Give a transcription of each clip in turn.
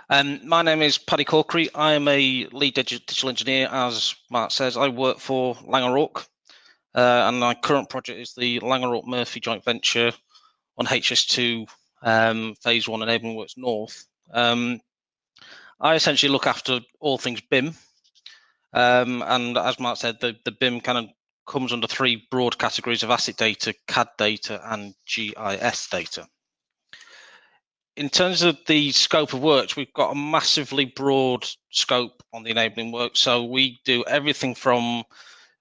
My name is Paddy Corkery. I am a lead digital engineer. As Mark says, I work for Laing O'Rourke, and my current project is the Laing O'Rourke Murphy joint venture on HS2 Phase 1 Enabling Works North. I essentially look after all things BIM, and as Mark said, the BIM kind of comes under three broad categories of asset data, CAD data, and GIS data. In terms of the scope of works, we've got a massively broad scope on the enabling work. So we do everything from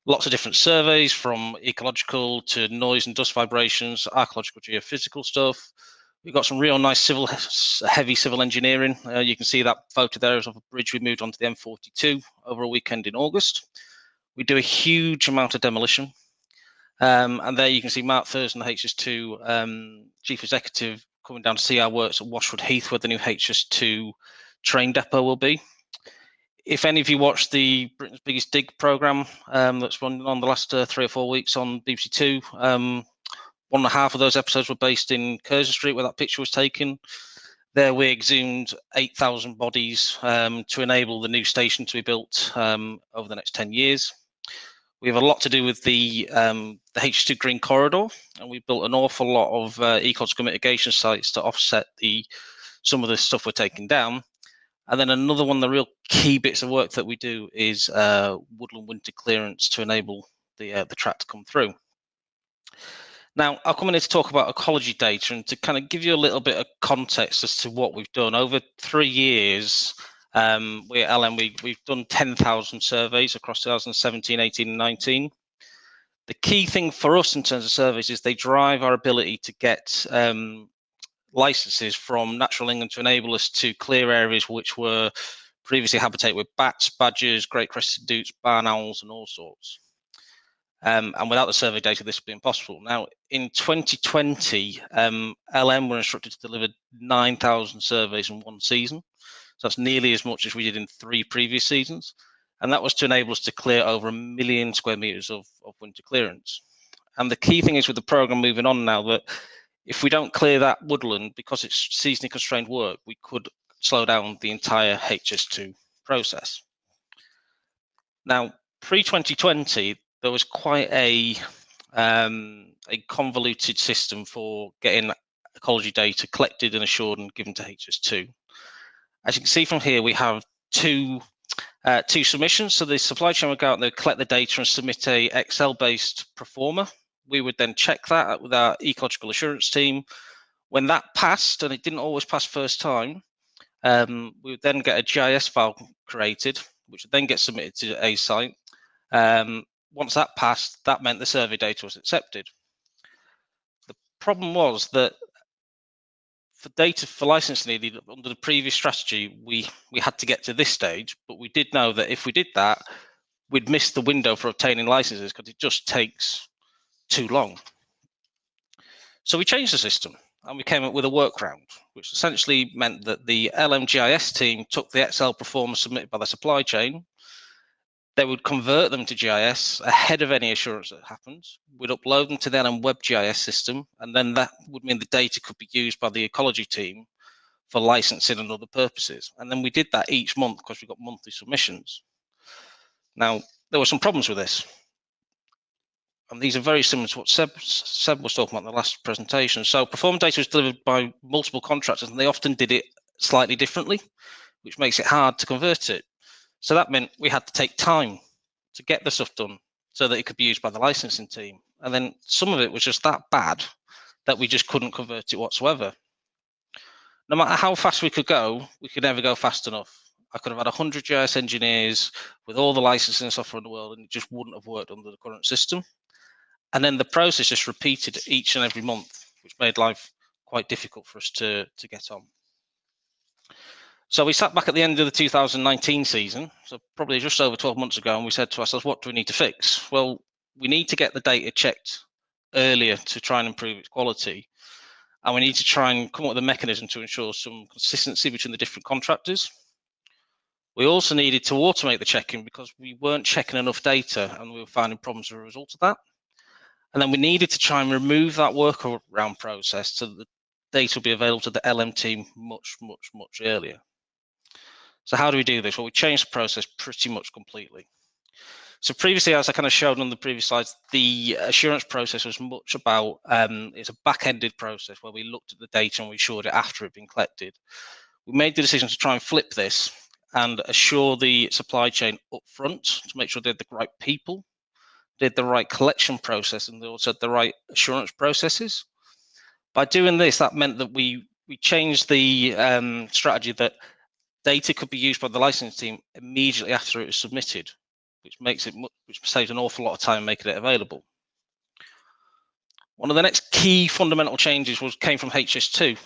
lots of different surveys, from ecological to noise and dust vibrations, archaeological geophysical stuff. We've got some real nice heavy civil engineering. You can see that photo there is of a bridge we moved onto the M42 over a weekend in August. We do a huge amount of demolition. And there you can see Mark Thurston, the HS2 Chief Executive, coming down to see our works at Washwood Heath, where the new HS2 train depot will be. If any of you watched the Britain's Biggest Dig programme that's run on the last 3 or 4 weeks on BBC Two, 1.5 of those episodes were based in Curzon Street, where that picture was taken. There we exhumed 8,000 bodies to enable the new station to be built over the next 10 years. We have a lot to do with the H2 Green Corridor, and we built an awful lot of ecological mitigation sites to offset some of the stuff we're taking down. And then another one of the real key bits of work that we do is woodland winter clearance to enable the track to come through. Now, I'll come in here to talk about ecology data and to kind of give you a little bit of context as to what we've done. Over 3 years, we at LM, we've done 10,000 surveys across 2017, 18, and 19. The key thing for us in terms of surveys is they drive our ability to get licenses from Natural England to enable us to clear areas which were previously habitat with bats, badgers, great crested newts, barn owls, and all sorts. And without the survey data, this would be impossible. Now, in 2020, LM were instructed to deliver 9,000 surveys in one season. So that's nearly as much as we did in 3 previous seasons. And that was to enable us to clear over 1 million square meters of winter clearance. And the key thing is with the program moving on now that if we don't clear that woodland, because it's seasonally constrained work, we could slow down the entire HS2 process. Now, pre-2020, there was quite a convoluted system for getting ecology data collected and assured and given to HS2. As you can see from here, we have two submissions. So the supply chain would go out and they'd collect the data and submit a Excel-based proforma. We would then check that with our ecological assurance team. When that passed, and it didn't always pass first time, we would then get a GIS file created, which would then get submitted to a site. Once that passed, that meant the survey data was accepted. The problem was that for data for license needed under the previous strategy, we had to get to this stage, but we did know that if we did that, we'd miss the window for obtaining licenses because it just takes too long. So we changed the system and we came up with a workaround, which essentially meant that the LMGIS team took the Excel proforma submitted by the supply chain. They would convert them to GIS ahead of any assurance that happens. We'd upload them to the LM Web GIS system, and then that would mean the data could be used by the ecology team for licensing and other purposes. And then we did that each month because we got monthly submissions. Now, there were some problems with this. And these are very similar to what Seb was talking about in the last presentation. So performance data was delivered by multiple contractors, and they often did it slightly differently, which makes it hard to convert it. So that meant we had to take time to get the stuff done so that it could be used by the licensing team. And then some of it was just that bad that we just couldn't convert it whatsoever. No matter how fast we could go, we could never go fast enough. I could have had 100 GIS engineers with all the licensing software in the world, and it just wouldn't have worked under the current system. And then the process just repeated each and every month, which made life quite difficult for us to get on. So we sat back at the end of the 2019 season, so probably just over 12 months ago, and we said to ourselves, what do we need to fix? Well, we need to get the data checked earlier to try and improve its quality. And we need to try and come up with a mechanism to ensure some consistency between the different contractors. We also needed to automate the checking because we weren't checking enough data and we were finding problems as a result of that. And then we needed to try and remove that workaround process so that the data will be available to the LM team much, much, much earlier. So how do we do this? Well, we changed the process pretty much completely. So previously, as I kind of showed on the previous slides, the assurance process was much about, it's a back-ended process where we looked at the data and we assured it after it had been collected. We made the decision to try and flip this and assure the supply chain up front to make sure they had the right people, did the right collection process, and they also had the right assurance processes. By doing this, that meant that we changed the strategy that data could be used by the licensing team immediately after it was submitted, which saves an awful lot of time making it available. One of the next key fundamental changes came from HS2,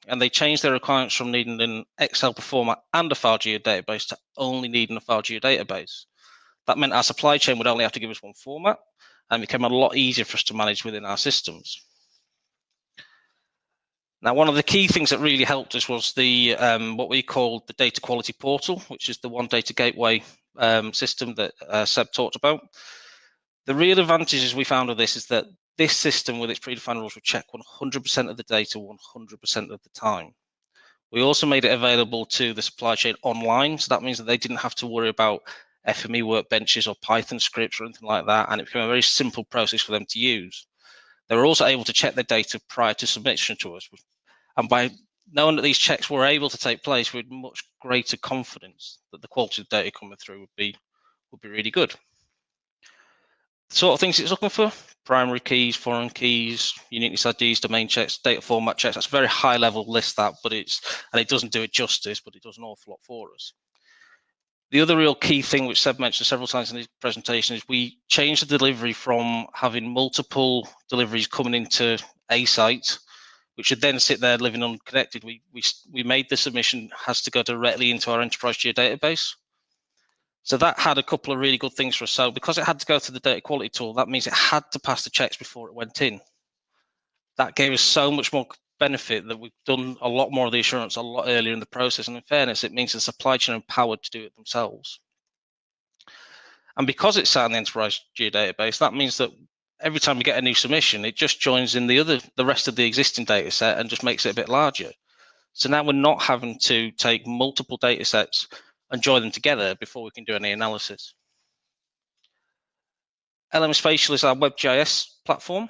and they changed their requirements from needing an Excel format and a file geodatabase to only needing a file geodatabase. That meant our supply chain would only have to give us one format, and it became a lot easier for us to manage within our systems. Now, one of the key things that really helped us was the what we call the data quality portal, which is the 1DataGateway system that Seb talked about. The real advantages we found of this is that this system with its predefined rules would check 100% of the data 100% of the time. We also made it available to the supply chain online, so that means that they didn't have to worry about FME workbenches or Python scripts or anything like that, and it became a very simple process for them to use. They were also able to check their data prior to submission to us, and by knowing that these checks were able to take place, we had much greater confidence that the quality of data coming through would be really good. The sort of things it's looking for: primary keys, foreign keys, uniqueness IDs, domain checks, data format checks. That's a very high level list, that, but it doesn't do it justice, but it does an awful lot for us. The other real key thing, which Seb mentioned several times in his presentation, is we changed the delivery from having multiple deliveries coming into a site, which should then sit there living unconnected. We made the submission has to go directly into our enterprise geodatabase. So that had a couple of really good things for us. So because it had to go to the data quality tool, that means it had to pass the checks before it went in. That gave us so much more benefit that we've done a lot more of the assurance a lot earlier in the process. And in fairness, it means the supply chain are empowered to do it themselves. And because it's sat in the enterprise geodatabase, that means that every time we get a new submission, it just joins in the rest of the existing data set and just makes it a bit larger. So now we're not having to take multiple data sets and join them together before we can do any analysis. LM Spatial is our WebGIS platform,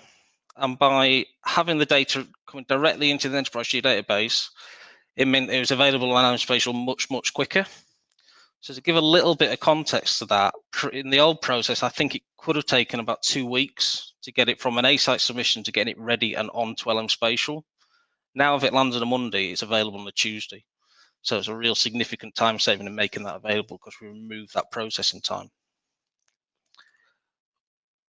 and by having the data coming directly into the enterprise geodatabase, it meant it was available on LM Spatial much quicker. So to give a little bit of context to that, in the old process, I think it could have taken about 2 weeks to get it from an A-site submission to get it ready and onto LM Spatial. Now, if it lands on a Monday, it's available on a Tuesday. So it's a real significant time saving in making that available because we remove that processing time.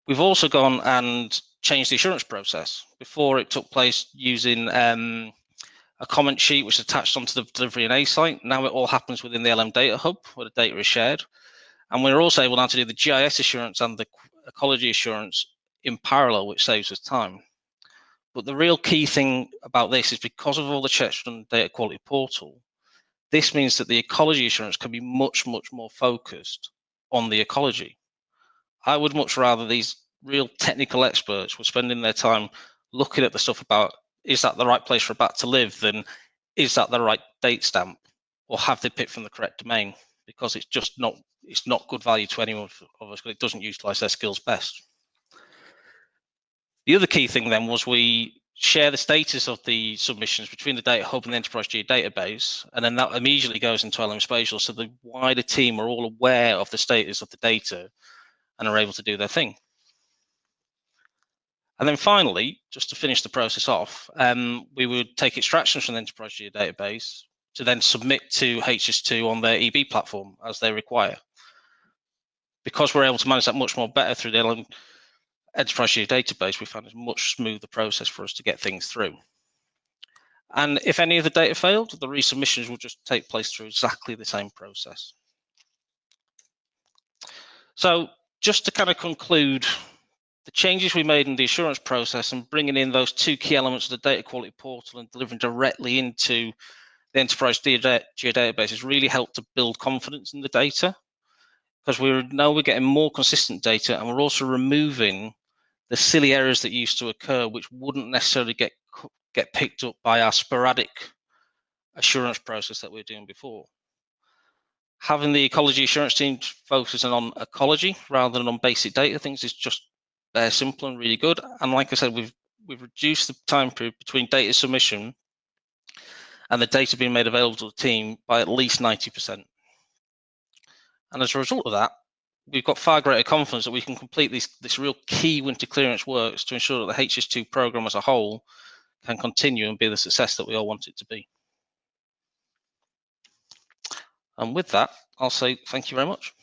We've also gone and changed the assurance process. Before, it took place using a comment sheet which is attached onto the delivery in A site. Now it all happens within the LM Data Hub where the data is shared. And we're also able now to do the GIS assurance and the ecology assurance in parallel, which saves us time. But the real key thing about this is because of all the checks from the data quality portal, this means that the ecology assurance can be much more focused on the ecology. I would much rather these real technical experts were spending their time looking at the stuff about, is that the right place for a bat to live, than is that the right date stamp, or have they picked from the correct domain? Because it's just not, it's not good value to anyone of us, because it doesn't utilize their skills best. The other key thing then was we share the status of the submissions between the Data Hub and the Enterprise Geodatabase, and then that immediately goes into LM Spatial, so the wider team are all aware of the status of the data and are able to do their thing. And then finally, just to finish the process off, we would take extractions from the Enterprise Geodatabase to then submit to HS2 on their EB platform as they require. Because we're able to manage that much more better through the LM Enterprise Geodatabase, we found it's a much smoother process for us to get things through. And if any of the data failed, the resubmissions will just take place through exactly the same process. So just to kind of conclude, the changes we made in the assurance process and bringing in those two key elements of the data quality portal and delivering directly into the enterprise geodatabase has really helped to build confidence in the data, because we know we're getting more consistent data, and we're also removing the silly errors that used to occur, which wouldn't necessarily get picked up by our sporadic assurance process that we were doing before. Having the ecology assurance team focusing on ecology rather than on basic data things is just very simple and really good. And like I said, we've reduced the time period between data submission and the data being made available to the team by at least 90%. And as a result of that, we've got far greater confidence that we can complete this real key winter clearance works to ensure that the HS2 programme as a whole can continue and be the success that we all want it to be. And with that, I'll say thank you very much.